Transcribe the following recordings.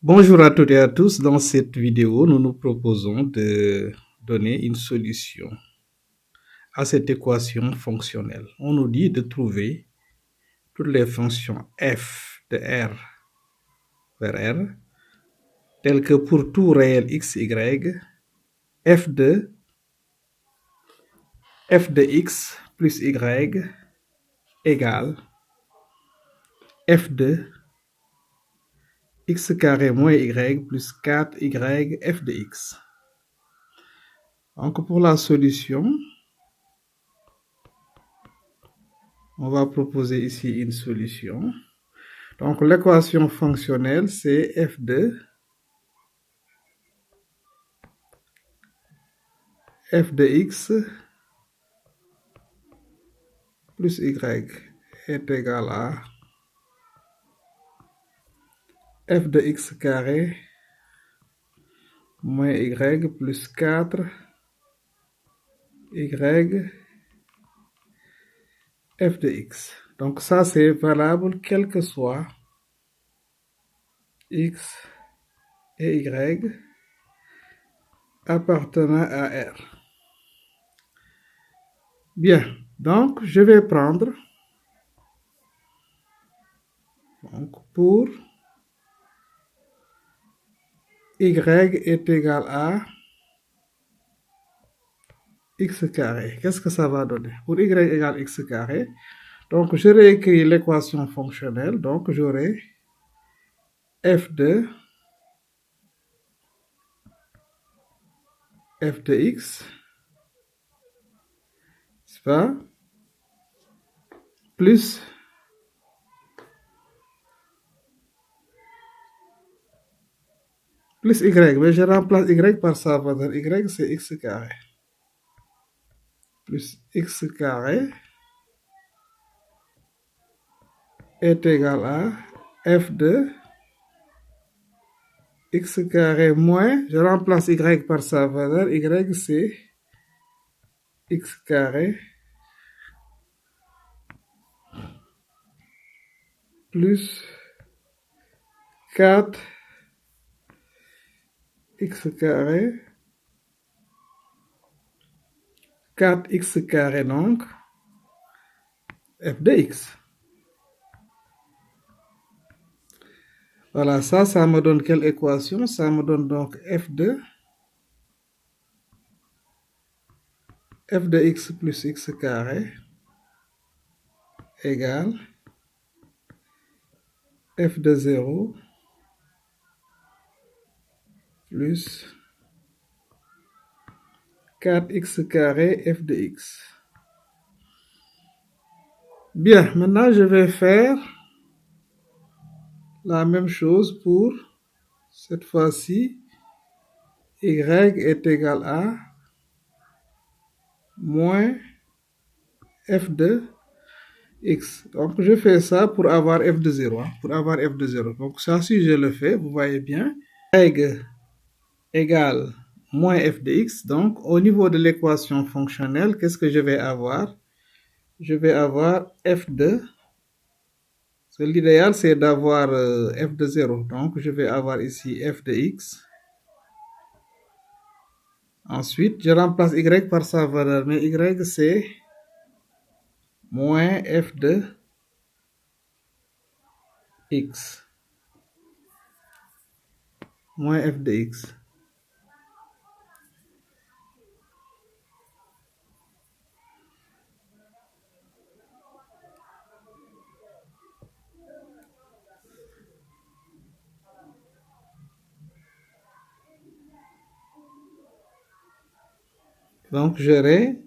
Bonjour à toutes et à tous. Dans cette vidéo, nous nous proposons de donner une solution à cette équation fonctionnelle. On nous dit de trouver toutes les fonctions f de R vers R, telles que pour tout réel x, y, f de x plus y égale f de x carré moins y plus 4y f de x. Donc pour la solution, on va proposer ici une solution. Donc l'équation fonctionnelle, c'est f de x plus y est égal à f de x carré moins y plus 4 y f de x. Donc ça, c'est valable quel que soit x et y appartenant à R. Bien, donc je vais prendre pour y est égal à x carré. Qu'est-ce que ça va donner? Pour y égale x carré, donc je réécris l'équation fonctionnelle. Donc j'aurai f de x, c'est pas, plus y, mais je remplace y par sa valeur. Y, c'est x carré. Plus x carré est égal à f de x carré moins, je remplace y par sa valeur. Y, c'est x carré plus 4 x carré, 4x carré donc, f de x. Voilà, ça me donne quelle équation? Ça me donne donc f de x plus x carré égale f de 0 plus 4x carré f de x. Bien, maintenant je vais faire la même chose pour cette fois-ci. Y est égal à moins f de x. Donc je fais ça pour avoir f de 0. Pour avoir f de 0. Donc ça, si je le fais, vous voyez bien. Y égale moins f de x. Donc au niveau de l'équation fonctionnelle, qu'est-ce que je vais avoir? Je vais avoir f de... L'idéal, c'est d'avoir f de 0. Donc je vais avoir ici f de x. Ensuite, je remplace y par sa valeur. Mais y, c'est moins f de x. Moins f de x. Donc, j'aurai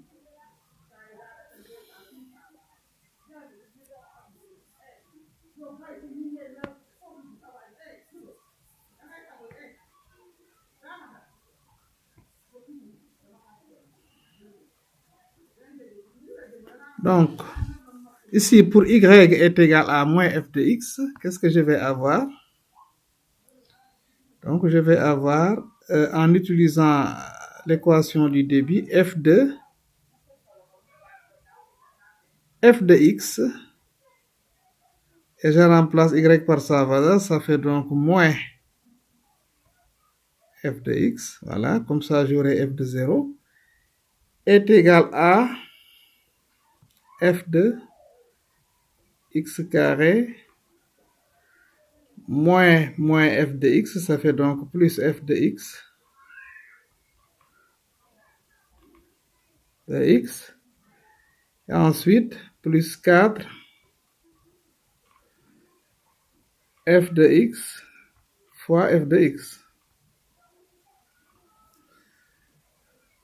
donc, ici, pour y est égal à moins f de x, qu'est-ce que je vais avoir? Donc, je vais avoir, en utilisant l'équation du débit, f de x, et je remplace y par sa valeur, ça fait donc moins f de x, voilà, comme ça j'aurai f de 0, est égal à f de x carré moins f de x, ça fait donc plus f de x et ensuite plus 4 f de x fois f de x.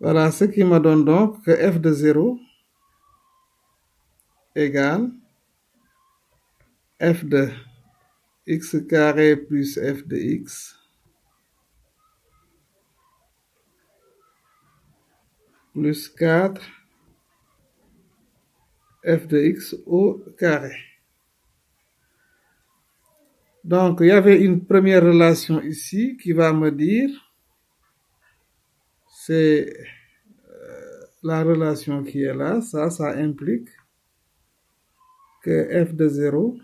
Voilà, ce qui me donne donc que f de 0 égale f de x carré plus f de x plus 4 f de x au carré. Donc, il y avait une première relation ici qui va me dire, c'est la relation qui est là, ça implique que f de 0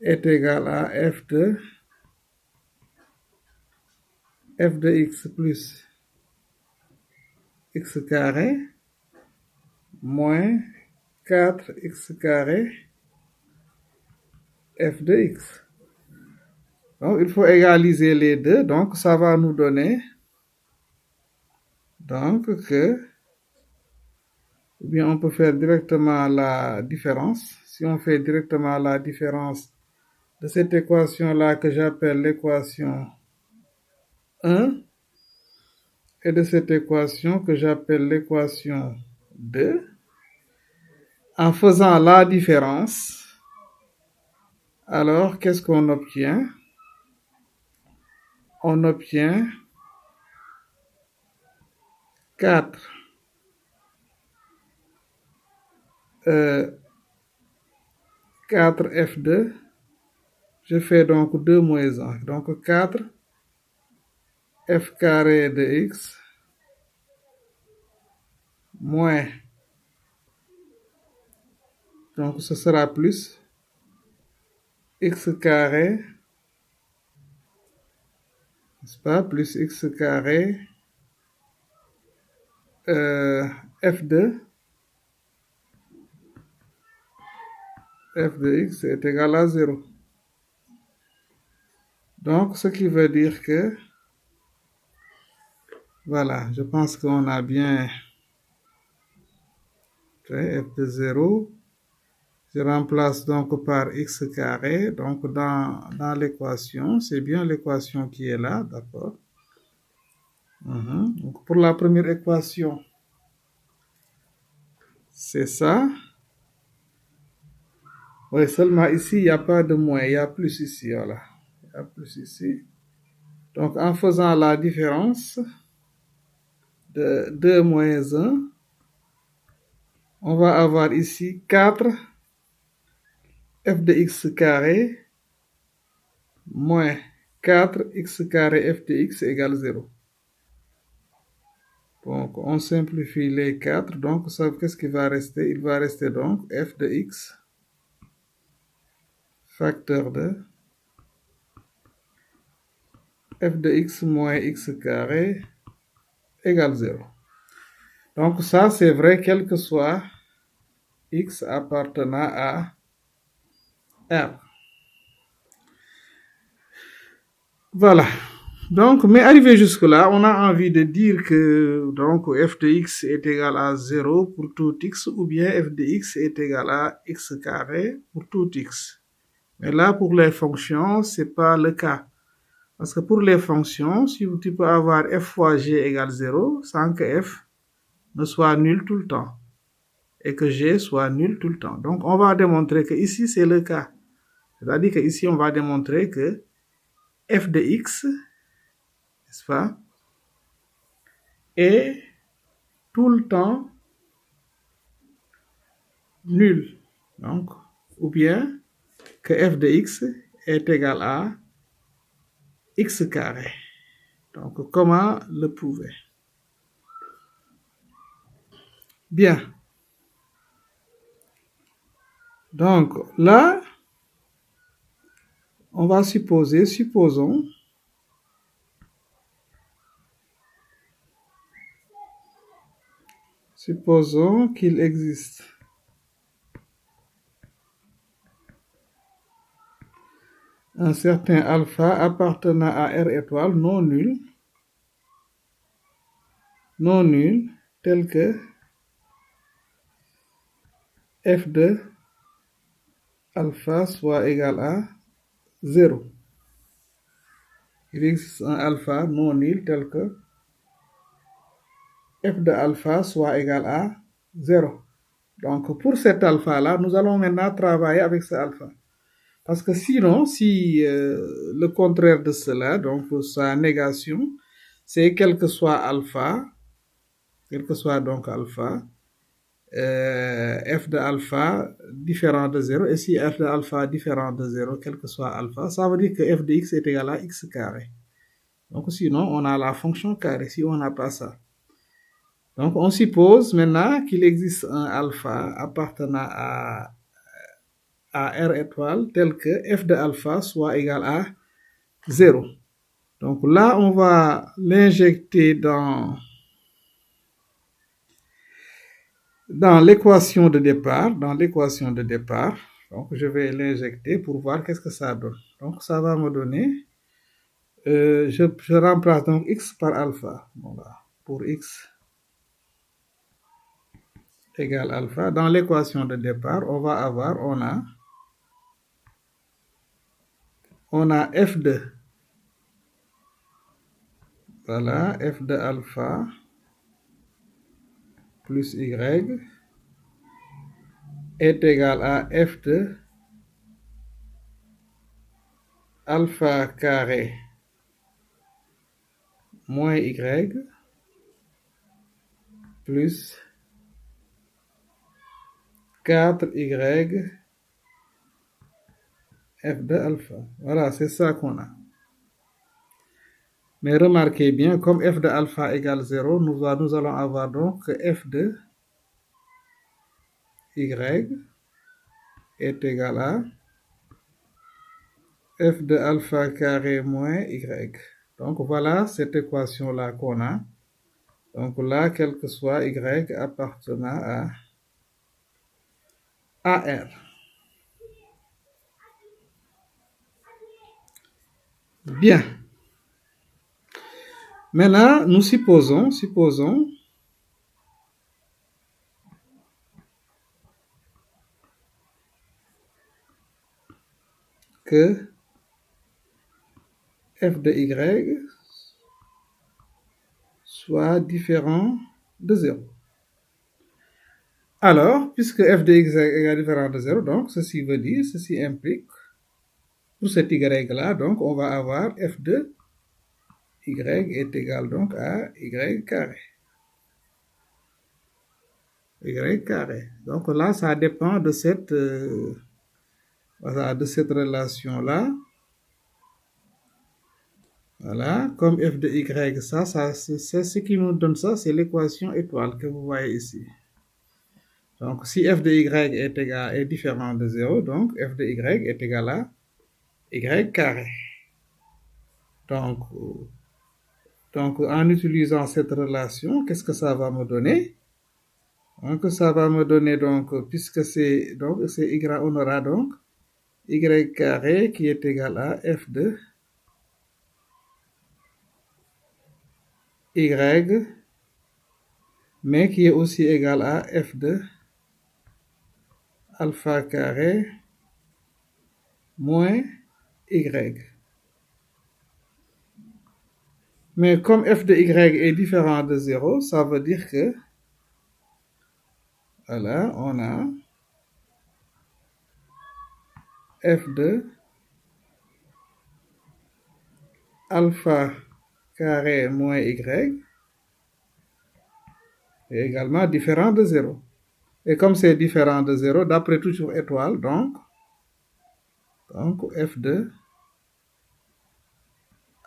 est égal à f de x plus x carré moins 4x carré f de x. Donc, il faut égaliser les deux. Donc, ça va nous donner donc que, ou bien on peut faire directement la différence. Si on fait directement la différence de cette équation-là que j'appelle l'équation 1 et de cette équation que j'appelle l'équation 2, en faisant la différence, alors qu'est-ce qu'on obtient? On obtient 4 4f2, je fais donc 2 moins 1, donc 4 f carré de x moins, donc ce sera plus x carré, n'est-ce pas, plus x carré f2 f de x est égal à 0. Donc, ce qui veut dire que, voilà, je pense qu'on a bien fait f de 0. Je remplace donc par x carré. Donc, dans l'équation, c'est bien l'équation qui est là, d'accord. Donc, pour la première équation, c'est ça. Oui, seulement ici, il n'y a pas de moins, il y a plus ici, voilà. Il y a plus ici. Donc, en faisant la différence de 2 moins 1, on va avoir ici 4 f de x carré moins 4x carré f de x égale 0. Donc, on simplifie les 4. Donc, qu'est-ce qui va rester? Il va rester donc f de x facteur de f de x moins x carré égale 0. Donc, ça, c'est vrai quel que soit x appartenant à R. Voilà. Donc, mais arrivé jusque-là, on a envie de dire que donc f de x est égal à 0 pour tout x, ou bien f de x est égal à x carré pour tout x. Mais là, pour les fonctions, c'est pas le cas. Parce que pour les fonctions, si tu peux avoir f fois g égale 0 sans que f ne soit nul tout le temps et que g soit nul tout le temps. Donc, on va démontrer que ici, c'est le cas. C'est-à-dire que ici, on va démontrer que f de x, n'est-ce pas, est tout le temps nul. Donc, ou bien que f de x est égal à x carré. Donc, comment le prouver? Bien. Donc, là, on va supposons Supposons qu'il existe un certain alpha appartenant à R étoile non nul, tel que f de alpha soit égal à 0. Il existe un alpha non nul tel que f de alpha soit égal à 0. Donc, pour cet alpha-là, nous allons maintenant travailler avec ce alpha. Parce que sinon, si le contraire de cela, donc sa négation, c'est quel que soit alpha, donc alpha, f de alpha différent de 0, et si f de alpha différent de 0, quel que soit alpha, ça veut dire que f de x est égal à x carré. Donc sinon, on a la fonction carré, si on n'a pas ça. Donc on suppose maintenant qu'il existe un alpha appartenant à R étoile tel que f de alpha soit égal à 0. Donc là, on va l'injecter dans l'équation de départ. Donc je vais l'injecter pour voir qu'est-ce que ça donne. Donc ça va me donner, je remplace donc x par alpha. Voilà, pour x égale alpha. Dans l'équation de départ, on va avoir, on a f de, voilà, f de alpha plus y est égal à f de alpha carré moins y plus 4y f de alpha. Voilà, c'est ça qu'on a. Mais remarquez bien, comme f de alpha égale 0, nous allons avoir donc f de y est égal à f de alpha carré moins y. Donc voilà cette équation-là qu'on a. Donc là, quel que soit y appartenant à R. Bien. Maintenant, nous supposons que f de y soit différent de 0. Alors, puisque f de x est différent de 0, donc ceci implique, pour cet y-là, donc on va avoir f de y est égal donc à y carré. Y carré. Donc là, ça dépend de cette relation-là. Voilà, comme f de y, ça c'est ce qui nous donne ça, c'est l'équation étoile que vous voyez ici. Donc, si f de y est différent de 0, donc f de y est égal à y carré. Donc, en utilisant cette relation, qu'est-ce que ça va me donner? Donc, ça va me donner, donc, puisque c'est y, on aura donc y carré qui est égal à f de y, mais qui est aussi égal à f de alpha carré moins y. Mais comme f de y est différent de 0, ça veut dire que, voilà, on a f de alpha carré moins y est également différent de 0. Et comme c'est différent de 0, d'après toujours étoile, donc f de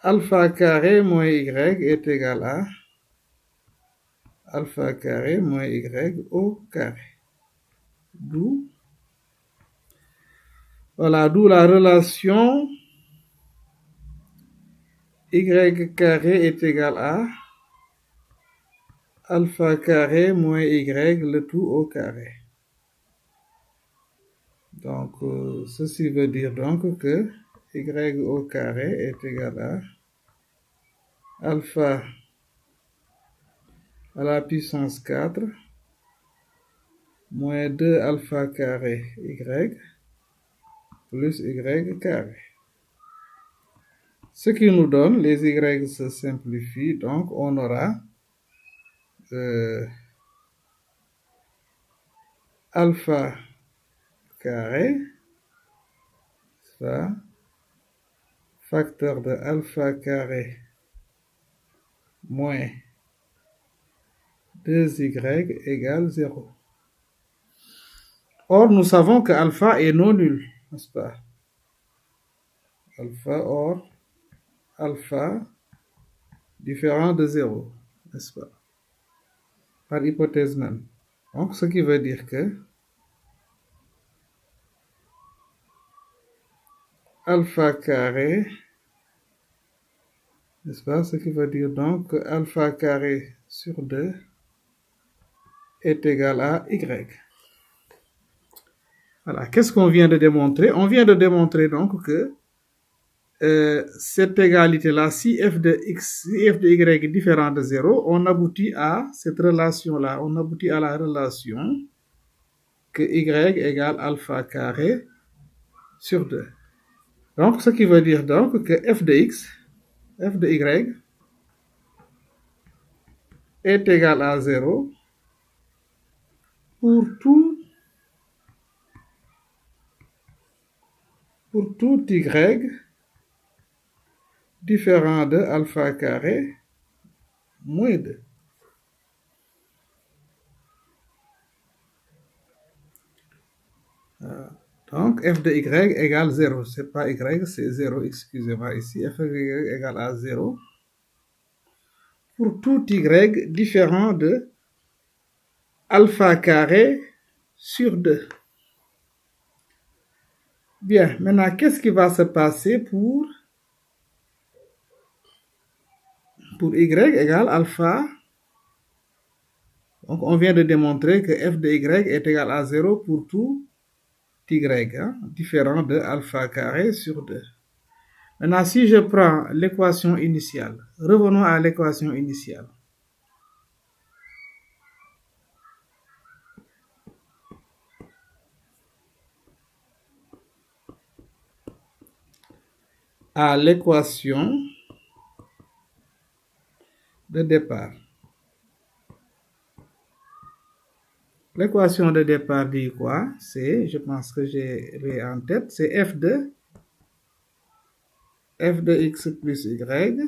alpha carré moins y est égal à alpha carré moins y au carré. D'où la relation y carré est égal à alpha carré moins y, le tout au carré. Donc, ceci veut dire donc que y au carré est égal à alpha à la puissance 4 moins 2 alpha carré y plus y carré. Ce qui nous donne, les y se simplifient, donc on aura alpha carré, ça, facteur de alpha carré moins 2y égale 0. Or, nous savons que alpha est non nul, n'est-ce pas? Alpha différent de 0, n'est-ce pas? Par hypothèse même. Donc, ce qui veut dire que alpha carré, n'est-ce pas? Ce qui veut dire donc que alpha carré sur 2 est égal à y. Voilà, qu'est-ce qu'on vient de démontrer? On vient de démontrer donc que cette égalité-là, si f de x, si f de y est différent de 0, on aboutit à cette relation-là, on aboutit à la relation que y égale alpha carré sur 2. Donc, ce qui veut dire donc que f de x, f de y est égal à 0 pour tout y différent de alpha carré moins 2. Donc, f de y égale 0. C'est pas y, c'est 0, excusez-moi ici. F de y égale à 0 pour tout y différent de alpha carré sur 2. Bien, maintenant, qu'est-ce qui va se passer pour y égale alpha? Donc, on vient de démontrer que f de y est égal à 0 pour tout y, différent de alpha carré sur 2. Maintenant, si je prends l'équation initiale, revenons à l'équation initiale. À l'équation de départ. L'équation de départ dit quoi? C'est, je pense que j'ai en tête, c'est f de x plus y.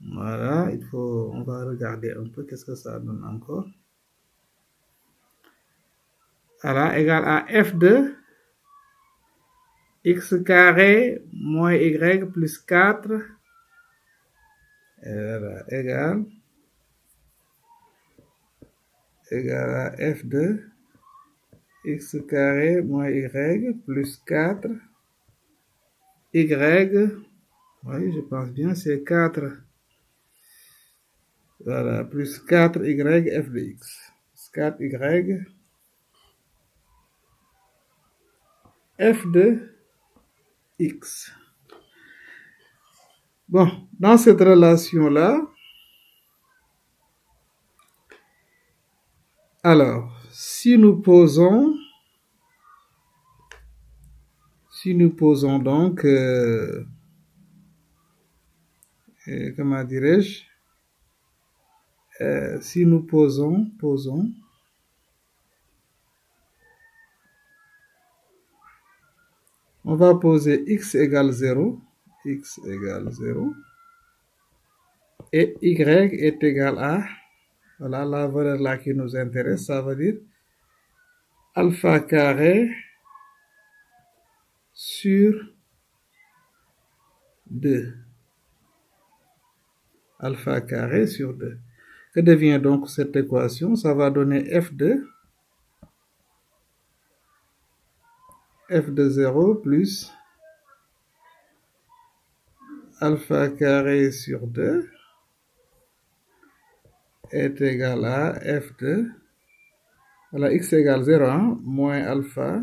Voilà, on va regarder un peu qu'est-ce que ça donne encore. Voilà, égal à f de x carré moins y plus 4. Voilà, égal à f de x carré moins y plus 4. Y, oui, je pense bien, c'est 4. Voilà, plus 4y f de x. 4y f de x. Bon, dans cette relation-là, alors, si nous posons donc, comment dirais-je, si nous posons, on va poser x égale 0, et y est égal à, voilà la valeur là qui nous intéresse, ça veut dire alpha carré sur 2. Alpha carré sur 2. Que devient donc cette équation? Ça va donner f de 0 plus alpha carré sur 2 est égal à f de, voilà, x égale 0, hein, moins alpha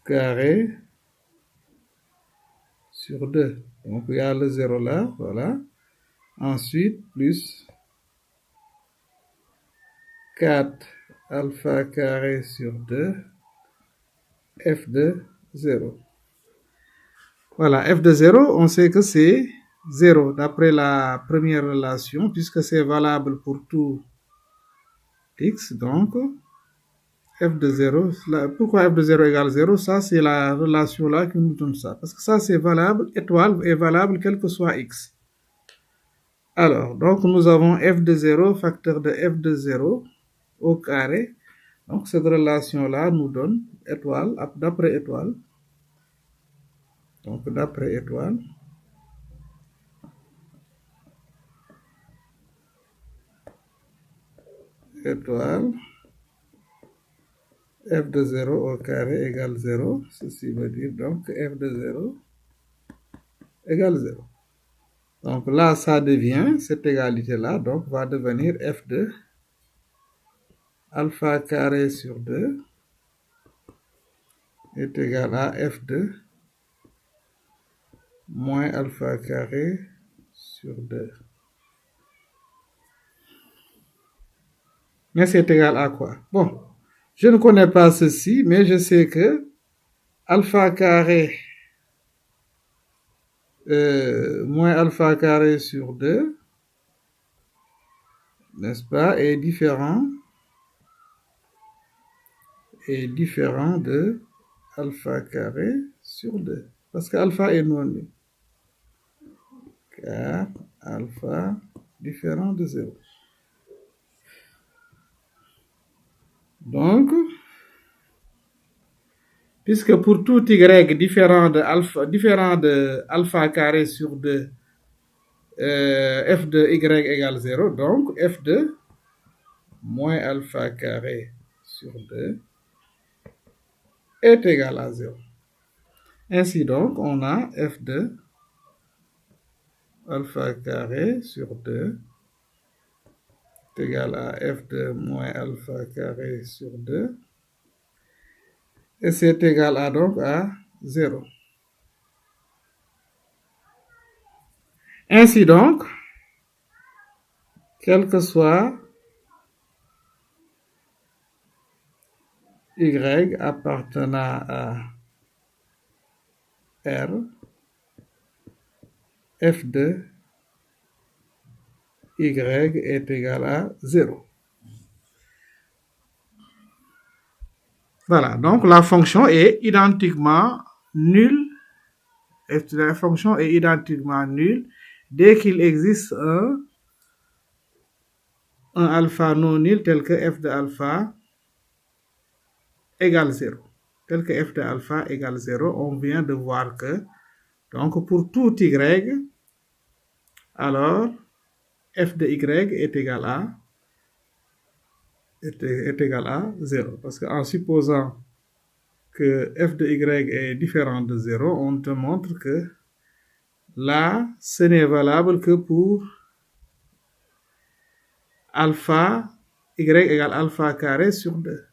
carré sur 2. Donc, il y a le 0 là, voilà. Ensuite, plus 4 alpha carré sur 2, f de 0. Voilà, f de 0, on sait que c'est 0 d'après la première relation, puisque c'est valable pour tout x. Donc, f de 0, pourquoi f de 0 égale 0? Ça, c'est la relation là qui nous donne ça. Parce que ça, c'est valable, étoile est valable quel que soit x. Alors, donc, nous avons f de 0, facteur de f de 0 au carré. Donc, cette relation-là nous donne étoile, d'après étoile. Donc, d'après étoile. Étoile. F de 0 au carré égale 0. Ceci veut dire donc f de 0 égale 0. Donc là, ça devient, cette égalité-là, donc va devenir f de alpha carré sur 2 est égal à f de moins alpha carré sur 2. Mais c'est égal à quoi? Bon, je ne connais pas ceci, mais je sais que alpha carré moins alpha carré sur 2, n'est-ce pas, est différent de alpha carré sur 2. Parce que alpha est non nul. Car alpha différent de 0. Donc, puisque pour tout y différent de alpha carré sur 2, f de y égale 0, donc f de moins alpha carré sur 2 est égal à 0. Ainsi donc, on a f de alpha carré sur 2 est égal à f de moins alpha carré sur 2. Et c'est égal à donc à 0. Ainsi donc, quel que soit y appartenant à R, f de y est égal à 0. Voilà, donc la fonction est identiquement nulle. La fonction est identiquement nulle dès qu'il existe un alpha non nul tel que f de alpha égale 0. Tel que f de alpha égale 0, on vient de voir que, donc pour tout y, alors f de y est égal à 0. Parce qu'en supposant que f de y est différent de 0, on te montre que là, ce n'est valable que pour alpha, y égale alpha carré sur 2.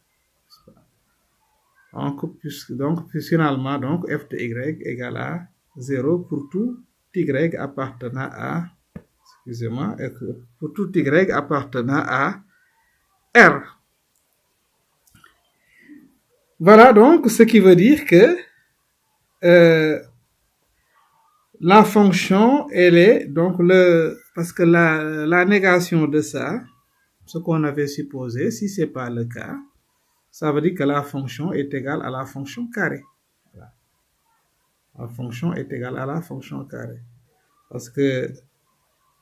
Donc finalement, donc, f de y égale à 0 pour tout y appartenant à, excusez-moi, pour tout y appartenant à R. Voilà donc ce qui veut dire que la fonction, elle est, donc parce que la négation de ça, ce qu'on avait supposé, si ce n'est pas le cas, ça veut dire que la fonction est égale à la fonction carrée. Voilà. La fonction est égale à la fonction carrée. Parce que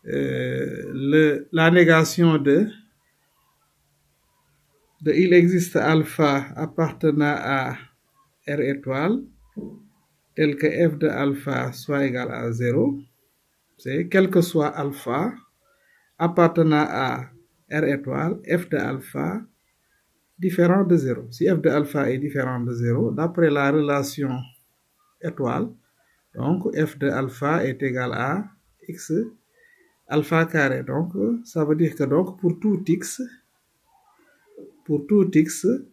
la négation de il existe alpha appartenant à R étoile, tel que f de alpha soit égal à 0, c'est quel que soit alpha appartenant à R étoile, f de alpha différent de 0. Si f de alpha est différent de 0, d'après la relation étoile, donc f de alpha est égal à x alpha carré. Donc, ça veut dire que donc pour tout x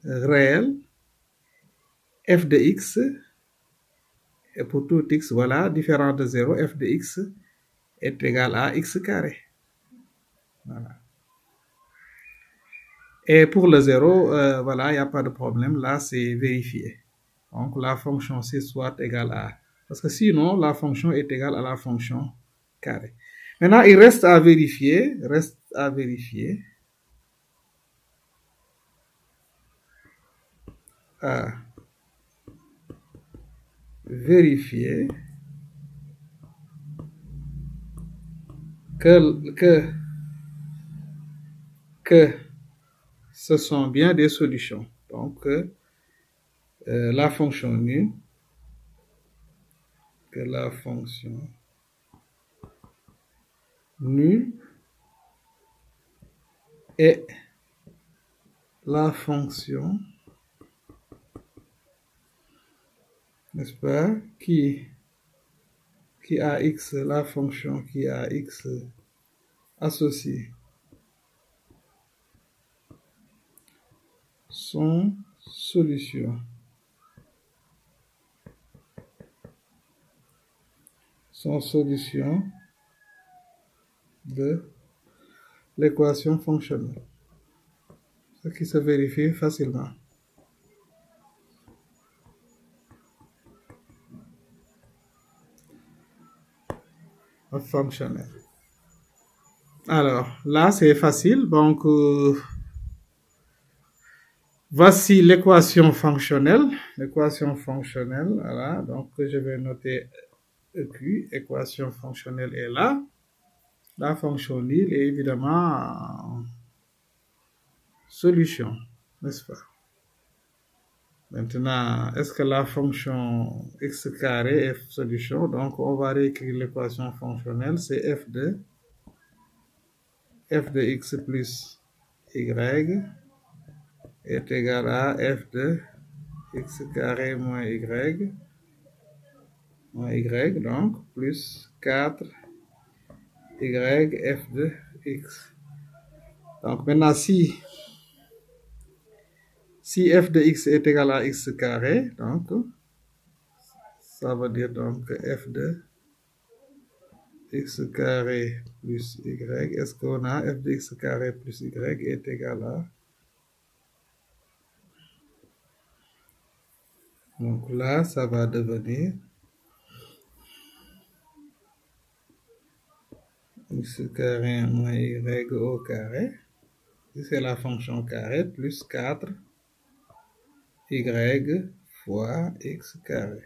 réel, f de x, et pour tout x, voilà, différent de 0, f de x est égal à x carré. Voilà. Et pour le 0, voilà, il n'y a pas de problème. Là, c'est vérifié. Donc, la fonction c'est soit égale à... Parce que sinon, la fonction est égale à la fonction carré. Maintenant, il reste à vérifier. Que ce sont bien des solutions. Donc, la fonction nu, que la fonction nu est la fonction, n'est-ce pas, qui a x, la fonction qui a x associé son solution de l'équation fonctionnelle, ce qui se vérifie facilement. Fonctionnel. Alors, là, c'est facile. Donc, voici l'équation fonctionnelle. Voilà. Donc, je vais noter EQ. Équation fonctionnelle est là. La fonction nulle est évidemment solution, n'est-ce pas? Maintenant, est-ce que la fonction x carré est solution? Donc, on va réécrire l'équation fonctionnelle. C'est f de x plus y est égal à f de x carré moins y, donc plus 4 y f de x. Donc maintenant, si f de x est égal à x carré, donc ça veut dire donc f de x carré plus y, est-ce qu'on a f de x carré plus y est égal à... Donc là, ça va devenir x carré moins y au carré. C'est la fonction carré plus 4 y fois x carré.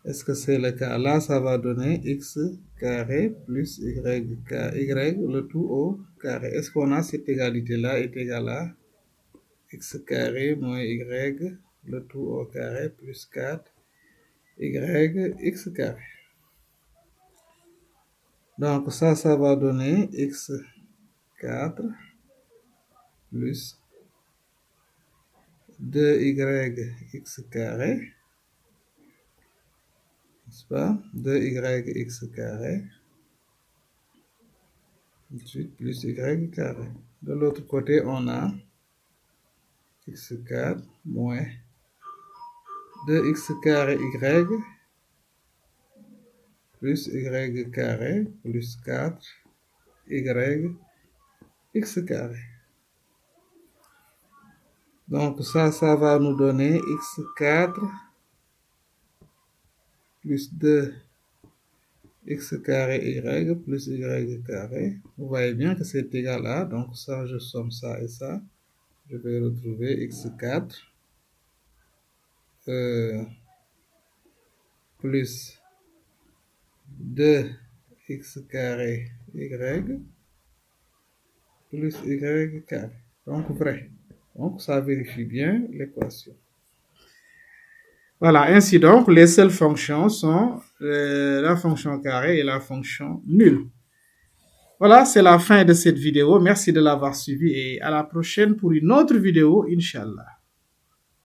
Est-ce que c'est le cas? Là, ça va donner x carré plus y, le tout au carré. Est-ce qu'on a cette égalité-là est égale à x carré moins y, le tout au carré plus 4 y x carré. Donc ça va donner x4 plus 2y x carré, n'est-ce pas? 2y x carré, ensuite plus y carré. De l'autre côté, on a x4 moins 2x carré y plus y carré plus 4 y x carré. Donc ça va nous donner x4 plus 2 x carré y plus y carré. Vous voyez bien que c'est égal à, donc ça, je somme ça et ça. Je vais retrouver x4 plus 2x carré y plus y carré. Donc vrai. Donc ça vérifie bien l'équation. Voilà, ainsi donc, les seules fonctions sont la fonction carré et la fonction nulle. Voilà, c'est la fin de cette vidéo. Merci de l'avoir suivi et à la prochaine pour une autre vidéo, Inch'Allah.